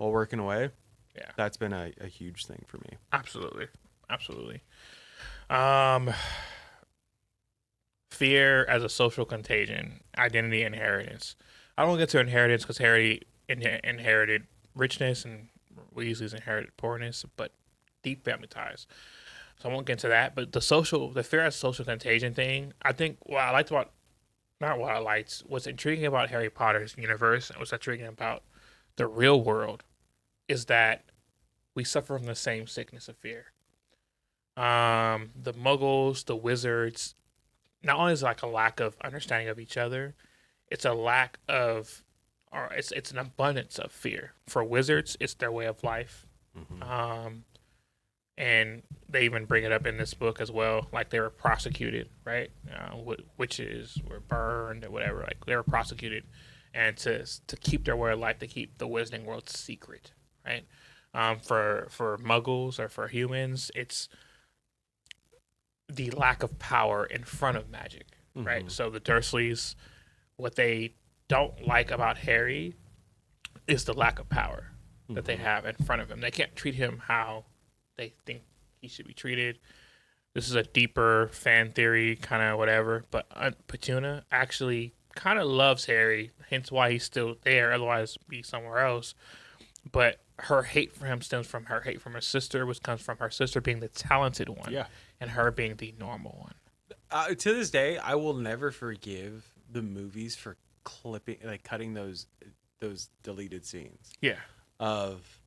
working away, yeah, that's been a huge thing for me. absolutely. Fear as a social contagion, identity inheritance. I don't get to inheritance because Harry inherited richness and Weasley's inherited poorness, but deep family ties. So I won't get into that. But the fear of social contagion thing, I think what I liked about, not what I liked, what's intriguing about Harry Potter's universe and what's intriguing about the real world is that we suffer from the same sickness of fear. The Muggles, the Wizards, not only is it like a lack of understanding of each other, it's a lack of, or it's an abundance of fear. For Wizards, it's their way of life. Um, and they even bring it up in this book as well. Like they were prosecuted, right? Witches were burned or whatever. Like they were prosecuted, and to keep their way of life, to keep the Wizarding world secret, right? For Muggles or for humans, it's the lack of power in front of magic, right? So the Dursleys, what they don't like about Harry is the lack of power that they have in front of him. They can't treat him how they think he should be treated. This is a deeper fan theory, kind of whatever. But Petunia actually kind of loves Harry, hence why he's still there. Otherwise, be somewhere else. But her hate for him stems from her hate from her sister, which comes from her sister being the talented one, and her being the normal one. To this day, I will never forgive the movies for cutting those deleted scenes. Yeah. Of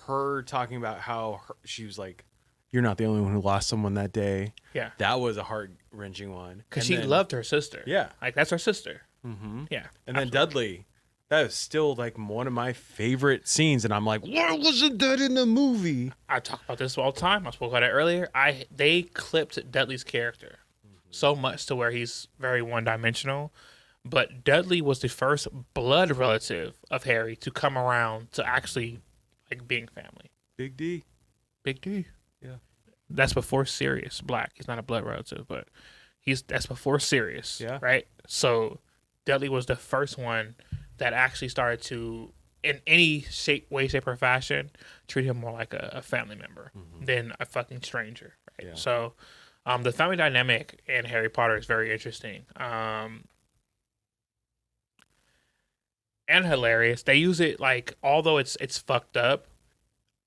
her talking about how she was like, "You're not the only one who lost someone that day." Yeah. That was a heart-wrenching one. Because she loved her sister. Yeah. Like, that's her sister. Mm-hmm. Yeah. And then Dudley, that is still like one of my favorite scenes. And I'm like, why wasn't that in the movie? I talk about this all the time. I spoke about it earlier. They clipped Dudley's character so much to where he's very one-dimensional. But Dudley was the first blood relative of Harry to come around to actually like being family. Big D. Big D. Yeah. That's before Sirius Black. He's not a blood relative, but that's before Sirius. Yeah. Right? So Dudley was the first one that actually started to, in any way, shape, or fashion, treat him more like a family member than a fucking stranger. Right? Yeah. So the family dynamic in Harry Potter is very interesting. And hilarious. They use it like, although it's fucked up,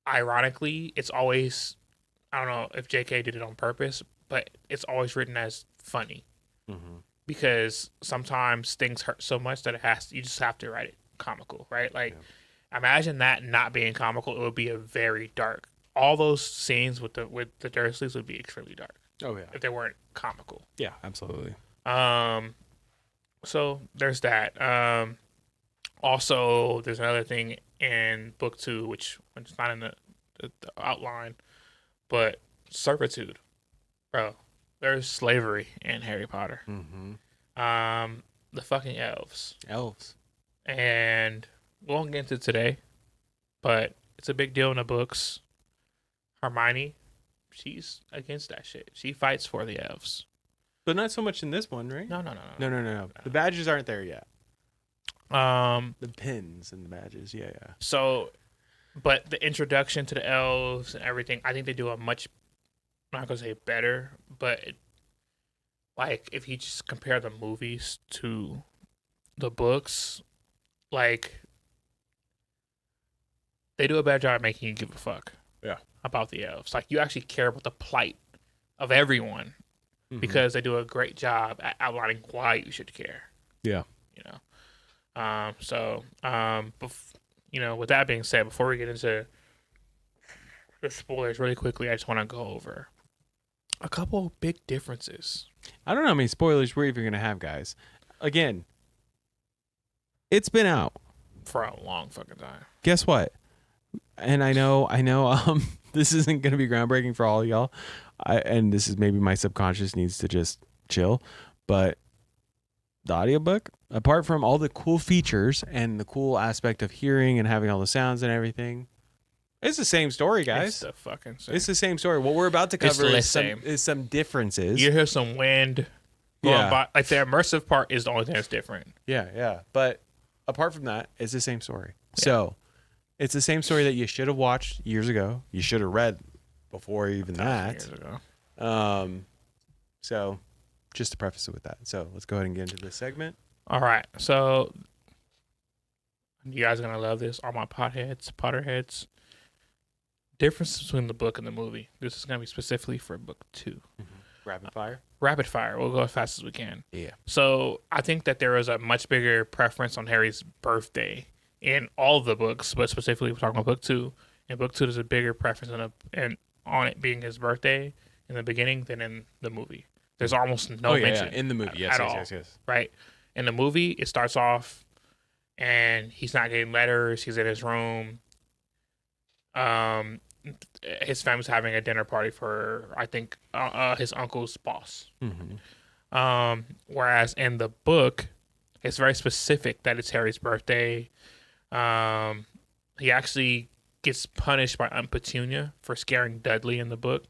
ironically, it's always, I don't know if JK did it on purpose, but it's always written as funny. Because sometimes things hurt so much that you just have to write it comical, right? Like, imagine that not being comical, it would be a very dark. All those scenes with the Dursleys would be extremely dark. Oh yeah. If they weren't comical. Yeah, absolutely. So there's that. Also, there's another thing in book 2, which it's not in the outline, but servitude, bro. There's slavery in Harry Potter. The fucking elves, and we won't get into it today, but it's a big deal in the books. Hermione, she's against that shit. She fights for the elves, but not so much in this one, right? No. The badges aren't there yet. The pins and the badges, yeah. So, but the introduction to the elves and everything, I think they do a much, I'm not gonna say better, but like if you just compare the movies to the books, like they do a better job making you give a fuck. Yeah. About the elves. Like you actually care about the plight of everyone because they do a great job at outlining why you should care. Yeah. You know. With that being said, before we get into the spoilers really quickly, I just want to go over a couple big differences. I don't know how many spoilers we're even going to have, guys. Again, it's been out for a long fucking time. Guess what? And I know, this isn't going to be groundbreaking for all of y'all. And this is maybe my subconscious needs to just chill, but the audiobook, apart from all the cool features and the cool aspect of hearing and having all the sounds and everything, it's the same story, guys. It's the fucking same. It's the same story. What we're about to cover is some differences. You hear some wind going by. Like the immersive part is the only thing that's different. Yeah. But apart from that, it's the same story. Yeah. So it's the same story that you should have watched years ago. You should have read before even that. Years ago. So just to preface it with that. So let's go ahead and get into this segment. All right, so you guys are gonna love this. All my Potterheads. Difference between the book and the movie. This is gonna be specifically for book 2. Rapid fire. Rapid fire. We'll go as fast as we can. Yeah. So I think that there is a much bigger preference on Harry's birthday in all of the books, but specifically we're talking about book 2. In book 2, there's a bigger preference on it being his birthday in the beginning than in the movie. There's almost no mention in the movie. Yes, at yes, all. yes. Right? In the movie, it starts off and he's not getting letters. He's in his room. His family's having a dinner party for, I think, his uncle's boss. Whereas in the book, it's very specific that it's Harry's birthday. He actually gets punished by Aunt Petunia for scaring Dudley in the book,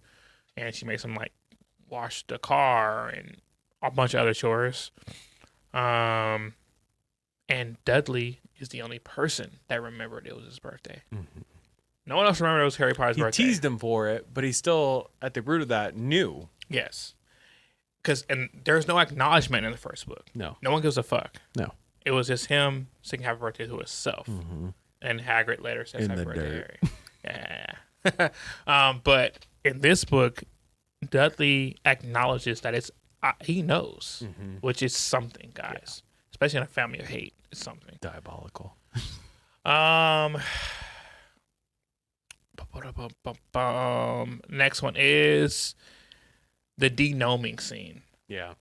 and she makes him like wash the car and a bunch of other chores. And Dudley is the only person that remembered it was his birthday. No one else remembered it was Harry Potter's birthday. He teased him for it, but he still, at the root of that, knew. Yes. And there's no acknowledgement in the first book. No. No one gives a fuck. No. It was just him singing happy birthday to himself. And Hagrid later says In happy the birthday, dirt. Harry. Yeah. But in this book, Dudley acknowledges that he knows, which is something, guys. Especially in a family of hate. It's something. Diabolical. Next one is the de-gnoming scene. Yeah.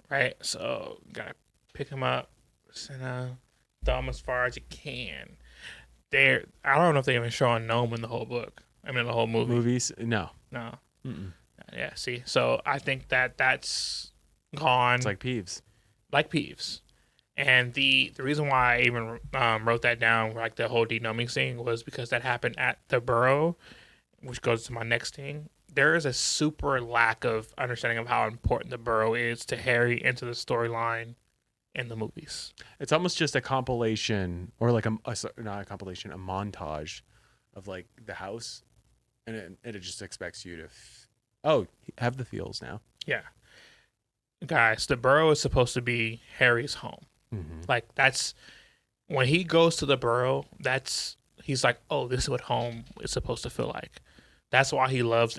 Right? So, gotta pick him up, send a thumb as far as you can. I don't know if they even show a gnome in the whole book. I mean, the whole movie. Movies? No. No. Yeah, see? So, I think that's gone. It's like Peeves. Like Peeves. And the reason why I even wrote that down, like the whole de-gnoming scene, was because that happened at the Burrow, which goes to my next thing. There is a super lack of understanding of how important the Burrow is to Harry and to the storyline in the movies. It's almost just a compilation, or like not a compilation, a montage of like the house, and it just expects you to, have the feels now. Yeah. Guys, the Burrow is supposed to be Harry's home. Like, that's when he goes to the Burrow, he's like, oh, this is what home is supposed to feel like. That's why he loves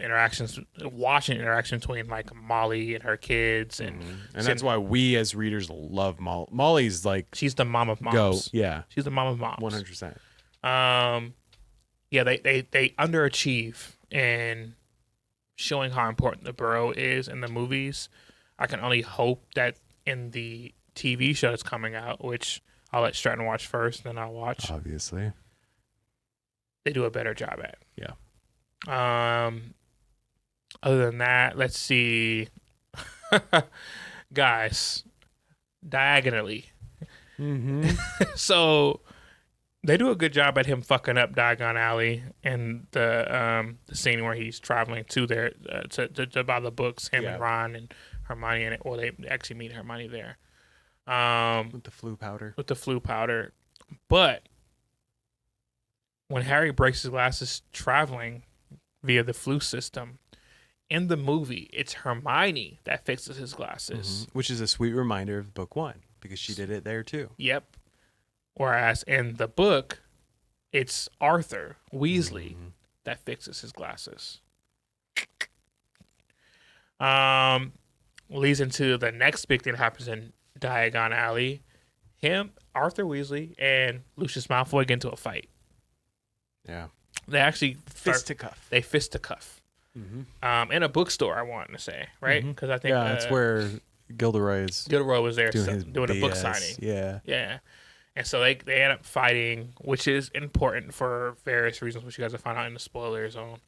watching interactions between like Molly and her kids, and that's why we as readers love Molly. Molly's like, she's the mom of moms. Yeah, she's the mom of moms. 100%. Yeah, they underachieve in showing how important the Burrow is in the movies. I can only hope that in the TV show that's coming out, which I'll let Stratton watch first, then I'll watch. Obviously, they do a better job at. Yeah. Other than that, let's see. Guys, diagonally. So they do a good job at him fucking up Diagon Alley and the scene where he's traveling to there to buy the books, him and Ron and Hermione in it. Well, they actually meet Hermione there. With the flu powder. But when Harry breaks his glasses traveling via the flu system, in the movie, it's Hermione that fixes his glasses. Which is a sweet reminder of book 1, because she did it there too. Yep. Whereas in the book, it's Arthur Weasley that fixes his glasses. Leads into the next big thing that happens in Diagon Alley. Arthur Weasley, and Lucius Malfoy get into a fight. Yeah. They actually fisticuff. They fisticuff. In a bookstore, I want to say, right? Because I think that's where Gilderoy was there doing a book BS. signing. Yeah. And so they end up fighting, which is important for various reasons, which you guys will find out in the spoiler zone.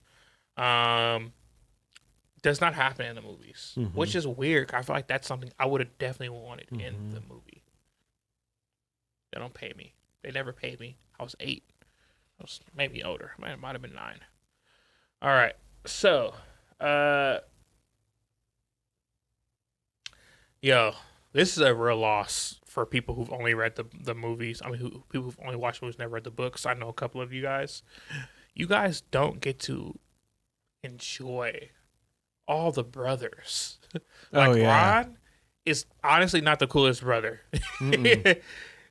Does not happen in the movies, which is weird. I feel like that's something I would have definitely wanted in the movie. They don't pay me. They never paid me. I was 8. I was maybe older. Might have been 9. All right. So, this is a real loss for people who've only read the movies. I mean, people who've only watched movies, never read the books. I know a couple of you guys. You guys don't get to enjoy all the brothers. Ron is honestly not the coolest brother.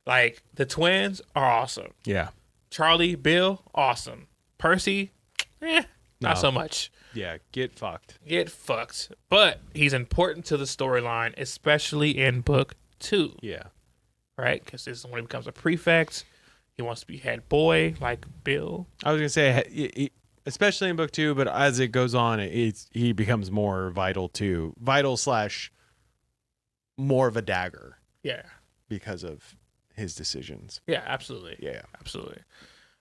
Like, the twins are awesome. Yeah. Charlie, Bill, awesome. Percy, not No. so much. Yeah. Get fucked. Get fucked. But he's important to the storyline, especially in book 2. Yeah. Right? Because this is when he becomes a prefect. He wants to be head boy, like Bill. I was gonna say, especially in book 2, but as it goes on, he becomes more vital too. Vital / more of a dagger Yeah. because of his decisions. Yeah, absolutely. Yeah. Absolutely.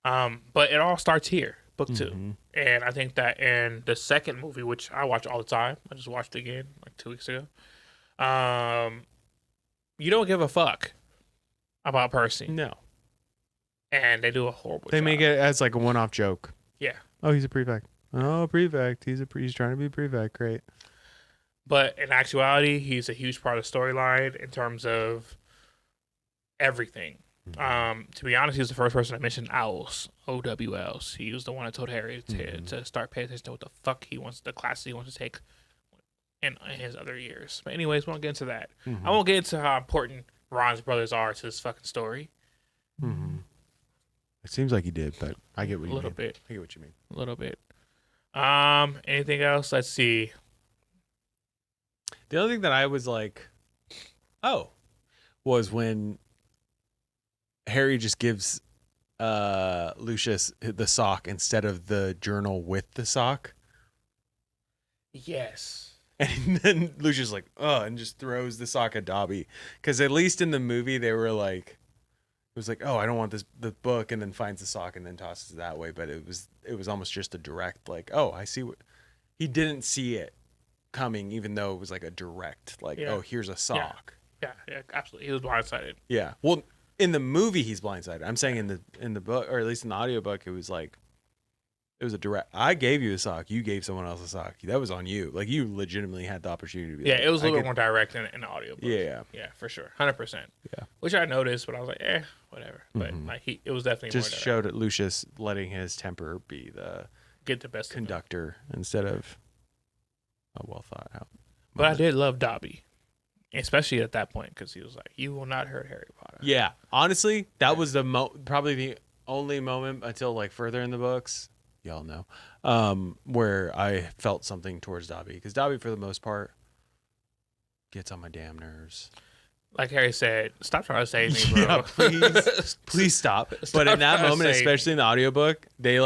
But it all starts here, book 2. Mm-hmm. And I think that in the second movie, which I watch all the time, I just watched it again like 2 weeks ago. You don't give a fuck about Percy. No. And they do a horrible They job. make it as like a one-off joke. Yeah. Oh, he's a prefect. Oh, prefect. He's trying to be prefect. Great. But in actuality, he's a huge part of the storyline in terms of everything. To be honest, he was the first person to mention owls, OWLs. He was the one that told Harry to start paying attention to what the fuck he wants, the classes he wants to take in his other years. But anyways, we won't get into that. I won't get into how important Ron's brothers are to this fucking story. It seems like he did, but I get what you mean. A little bit. I get what you mean. A little bit. Anything else? Let's see. The other thing that I was like, oh, was when Harry just gives Lucius the sock instead of the journal with the sock. Yes. And then Lucius like, oh, and just throws the sock at Dobby. Because at least in the movie, they were like, it was like, oh, I don't want the book, and then finds the sock and then tosses it that way. But it was almost just a direct, like, oh, I see what he didn't see it coming, even though it was like a direct, like, oh, here's a sock. Yeah, absolutely. He was blindsided. Yeah. Well, in the movie, he's blindsided. I'm saying in the book, or at least in the audiobook, it was like, it was a direct. I gave you a sock. You gave someone else a sock. That was on you. Like, you legitimately had the opportunity to be. Yeah, like, it was a little bit more direct in the audiobook. Yeah. Yeah, for sure, 100%. Yeah. Which I noticed, but I was like, whatever. But like, it was definitely just more showed it Lucius letting his temper be the get the best conductor instead of a well thought out. But I did love Dobby, especially at that point, because he was like, "You will not hurt Harry Potter." Yeah, honestly, that was the probably the only moment until like further in the books, y'all know, where I felt something towards Dobby, because Dobby for the most part gets on my damn nerves. Like Harry said, stop trying to save me, bro. Yeah, please stop. But in that moment, especially in the audiobook, they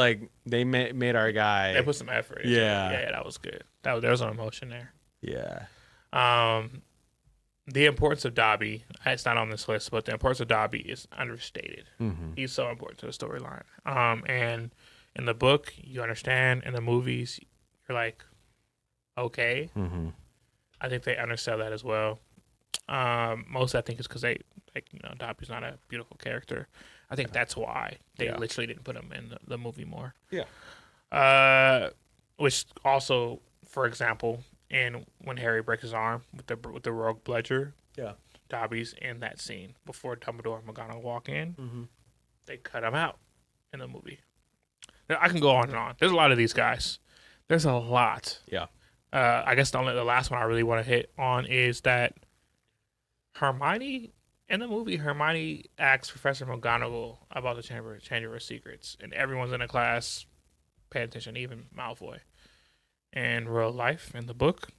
made our guy. They put some effort into it. Yeah, that was good. There was an emotion there. Yeah. The importance of Dobby, it's not on this list, but the importance of Dobby is understated. He's so important to the storyline. And in the book, you understand. In the movies, you're like, okay. I think they undersell that as well. Most I think is because Dobby's not a beautiful character. I think that's why they literally didn't put him in the movie more. Yeah. Which also, for example, when Harry breaks his arm with the rogue bludger, Dobby's in that scene before Dumbledore and McGonagall walk in. They cut him out in the movie. Now, I can go on and on. There's a lot of these guys. There's a lot. Yeah. I guess the last one I really want to hit on is that Hermione in the movie. Hermione asks Professor McGonagall about the Chamber of Secrets, and everyone's in the class paying attention, even Malfoy. In real life, in the book,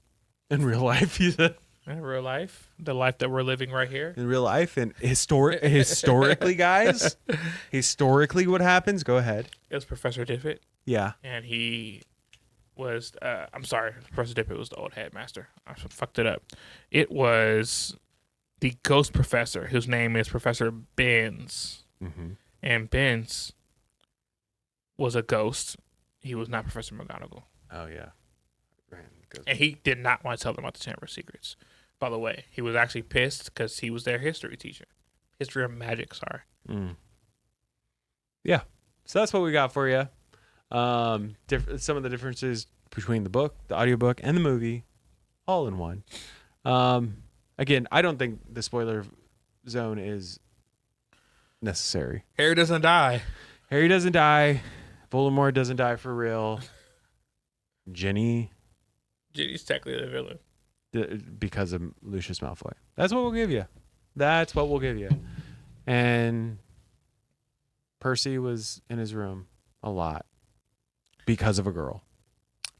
in real life, he said. In real life, the life that we're living right here. In real life, and historically, guys, historically, what happens? Go ahead. It was Professor Diffit. Yeah, and he was. I'm sorry, Professor Diffit was the old headmaster. I fucked it up. It was the ghost professor, whose name is Professor Binns. And Binns was a ghost. He was not Professor McGonagall. Oh yeah. And he did not want to tell them about the Chamber of Secrets. By the way, he was actually pissed because he was their history teacher. History of magic, sorry. Yeah. So that's what we got for you. Some of the differences between the book, the audiobook, and the movie, all in one. Again, I don't think the spoiler zone is necessary. Harry doesn't die. Harry doesn't die. Voldemort doesn't die for real. Ginny's technically the villain. because of Lucius Malfoy. That's what we'll give you. That's what we'll give you. And Percy was in his room a lot because of a girl.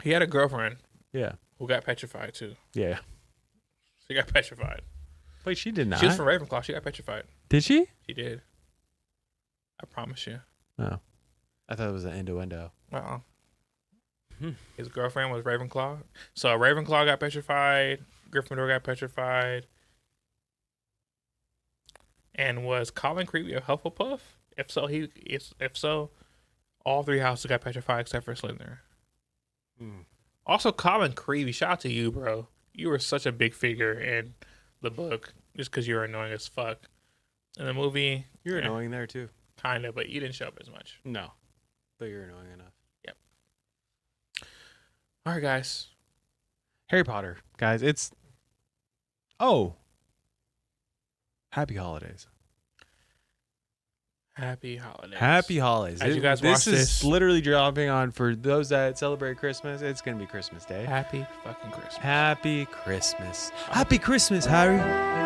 He had a girlfriend. Yeah. Who got petrified too. Yeah. She got petrified. Wait, she did not. She was from Ravenclaw. She got petrified. Did she? She did. I promise you. Oh. I thought it was an innuendo. His girlfriend was Ravenclaw. So Ravenclaw got petrified. Gryffindor got petrified. And was Colin Creevey a Hufflepuff? If so, all three houses got petrified except for Slytherin. Also, Colin Creevey, shout out to you, bro. You were such a big figure in the book just because you're annoying as fuck. In the movie, You're annoying there too. Kind of, but you didn't show up as much. No. But you're annoying enough. Yep. All right, guys. Harry Potter, guys, it's... Oh. Happy holidays. Happy holidays. Happy holidays. As you guys watch this this, is literally dropping on, for those that celebrate Christmas, it's going to be Christmas Day. happy fucking Christmas. Happy Christmas. Happy Christmas, Harry.